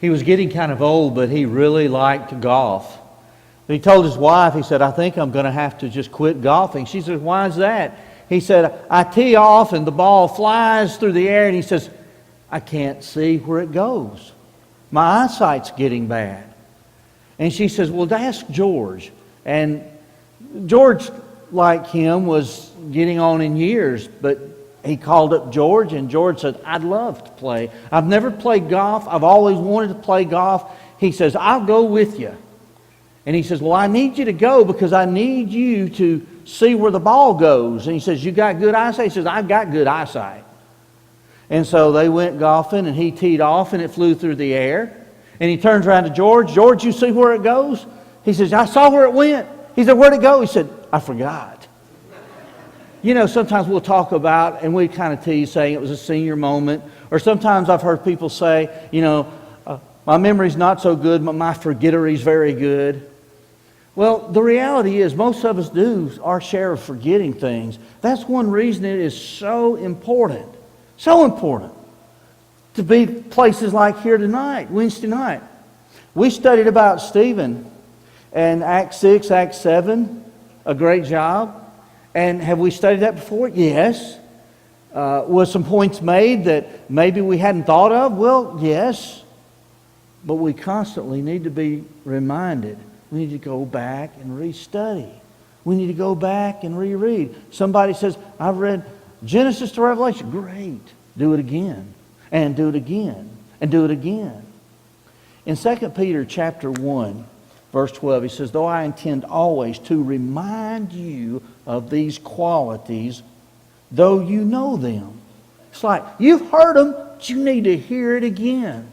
He was getting kind of old, but he really liked to golf. He told his wife, he said, I think I'm going to have to just quit golfing. She said, why is that? He said, I tee off and the ball flies through the air, and he says, I can't see where it goes. My eyesight's getting bad. And she says, well, ask George. And George, like him, was getting on in years, but he called up George, and George said, I'd love to play. I've never played golf. I've always wanted to play golf. He says, I'll go with you. And he says, well, I need you to go because I need you to see where the ball goes. And he says, you got good eyesight? He says, I've got good eyesight. And so they went golfing, and he teed off, and it flew through the air. And he turns around to George. George, you see where it goes? He says, I saw where it went. He said, where'd it go? He said, I forgot. You know, sometimes we'll talk about, and we kind of tease saying it was a senior moment. Or sometimes I've heard people say, you know, my memory's not so good, but my forgettery's very good. Well, the reality is most of us do our share of forgetting things. That's one reason it is so important to be places like here tonight, Wednesday night. We studied about Stephen and Acts 6, Acts 7, a great job. And have we studied that before? Yes. Was some points made that maybe we hadn't thought of? Well, yes. But we constantly need to be reminded. We need to go back and restudy. We need to go back and reread. Somebody says, I've read Genesis to Revelation. Great. Do it again. And do it again. And do it again. In 2 Peter chapter 1, verse 12, he says, though I intend always to remind you of these qualities, though you know them. It's like, you've heard them, but you need to hear it again.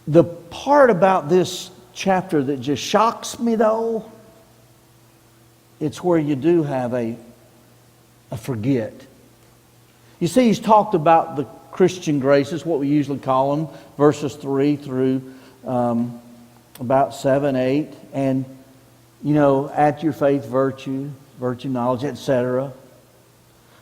The part about this chapter that just shocks me, though, it's where you do have a forget. You see, he's talked about the Christian graces, what we usually call them, verses 3 through about 7, 8, and, you know, add to your faith virtue knowledge, etc.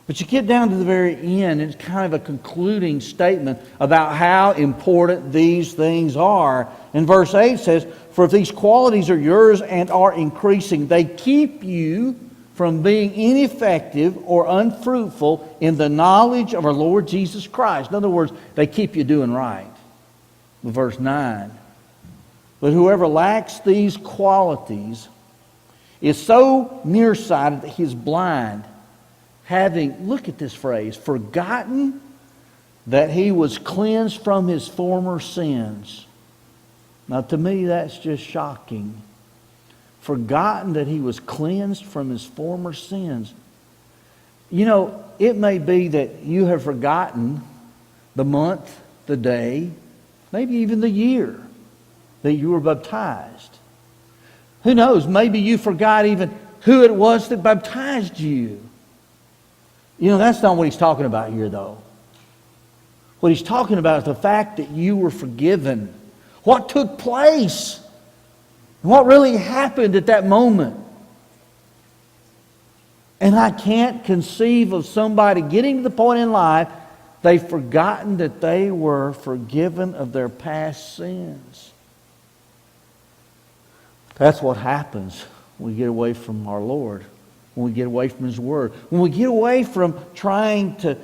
But you get down to the very end, and it's kind of a concluding statement about how important these things are. And verse 8 says, for if these qualities are yours and are increasing, they keep you from being ineffective or unfruitful in the knowledge of our Lord Jesus Christ. In other words, they keep you doing right. Verse 9, but whoever lacks these qualities is so nearsighted that he is blind, having, look at this phrase, forgotten that he was cleansed from his former sins. Now to me that's just shocking. Forgotten that he was cleansed from his former sins. You know, it may be that you have forgotten the month, the day, maybe even the year that you were baptized. Who knows, maybe you forgot even who it was that baptized you. You know, that's not what he's talking about here, though. What he's talking about is the fact that you were forgiven. What took place? What really happened at that moment? And I can't conceive of somebody getting to the point in life they've forgotten that they were forgiven of their past sins. That's what happens when we get away from our Lord. When we get away from His Word. When we get away from trying to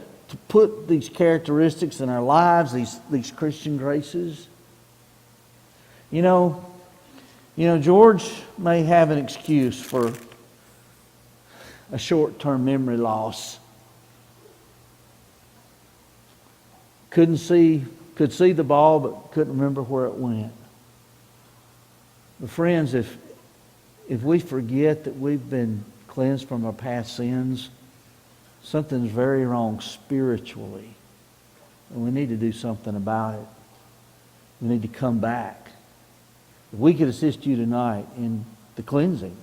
put these characteristics in our lives, these Christian graces. You know, George may have an excuse for a short-term memory loss. Could see the ball, but couldn't remember where it went. But friends, if we forget that we've been cleansed from our past sins, something's very wrong spiritually. And we need to do something about it. We need to come back. If we could assist you tonight in the cleansing,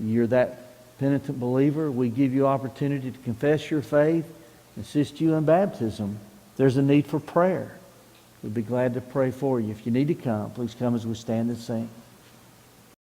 you're that penitent believer, we give you opportunity to confess your faith, assist you in baptism. There's a need for prayer. We'd be glad to pray for you. If you need to come, please come as we stand and sing.